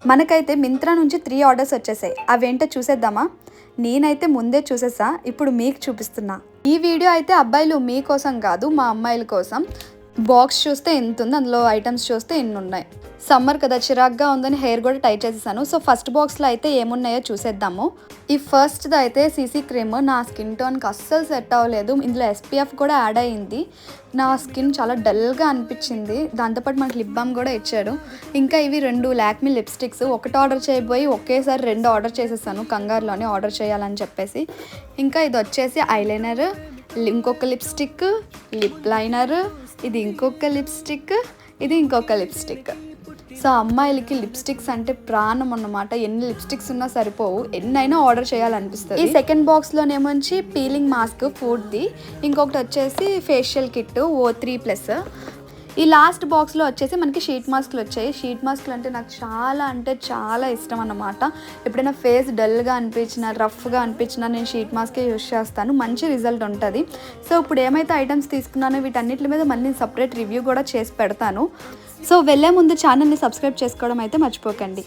మనకైతే మింత్రా నుంచి 3 ఆర్డర్స్ వచ్చేసాయి. అవేంటో చూసేద్దామా? నేనైతే ముందే చూసేసా, ఇప్పుడు మీకు చూపిస్తున్నా. ఈ వీడియో అయితే అబ్బాయిలు మీకోసం కాదు, మా అమ్మాయిల కోసం. బాక్స్ చూస్తే ఎంత ఉంది, అందులో ఐటమ్స్ చూస్తే ఎన్ని ఉన్నాయి. సమ్మర్ కదా, చిరాగ్గా ఉందని హెయిర్ కూడా టై చేసేసాను. సో ఫస్ట్ బాక్స్లో అయితే ఏమున్నాయో చూసేద్దాము. ఈ ఫస్ట్ది అయితే సీసీ క్రీమ్. నా స్కిన్ టోన్కి అస్సలు సెట్ అవ్వలేదు. ఇందులో SPF కూడా యాడ్ అయ్యింది. నా స్కిన్ చాలా డల్గా అనిపించింది. దాంతోపాటు మనకి లిప్ బామ్ కూడా ఇచ్చాడు. ఇంకా ఇవి 2 లాక్మీ లిప్స్టిక్స్. ఒకటి ఆర్డర్ చేయబోయి ఒకేసారి 2 ఆర్డర్ చేసేసాను, కంగారులోనే ఆర్డర్ చేయాలని చెప్పేసి. ఇంకా ఇది వచ్చేసి ఐలైనర్, ఇంకొక లిప్స్టిక్, లిప్ లైనర్, ఇది ఇంకొక లిప్స్టిక్, ఇది ఇంకొక లిప్స్టిక్. సో అమ్మాయిలకి లిప్స్టిక్స్ అంటే ప్రాణం అన్నమాట. ఎన్ని లిప్స్టిక్స్ ఉన్నా సరిపోవు, ఎన్నైనా ఆర్డర్ చేయాలనిపిస్తుంది. ఈ సెకండ్ బాక్స్లోనేమొచ్చి పీలింగ్ మాస్క్ ఫుడ్ది, ఇంకొకటి వచ్చేసి ఫేషియల్ కిట్ O3+. ఈ లాస్ట్ బాక్స్లో వచ్చేసి మనకి షీట్ మాస్క్లు వచ్చాయి. షీట్ మాస్క్లు అంటే నాకు చాలా ఇష్టం అన్నమాట. ఎప్పుడైనా ఫేస్ డల్గా అనిపించినా, రఫ్గా అనిపించినా నేను షీట్ మాస్కే యూస్ చేస్తాను. మంచి రిజల్ట్ ఉంటుంది. సో ఇప్పుడు ఏమైతే ఐటమ్స్ తీసుకున్నానో వీటన్నిటి మీద మళ్ళీ సపరేట్ రివ్యూ కూడా చేసి పెడతాను. సో వెళ్ళే ముందు ఛానల్ని సబ్స్క్రైబ్ చేసుకోవడం అయితే మర్చిపోకండి.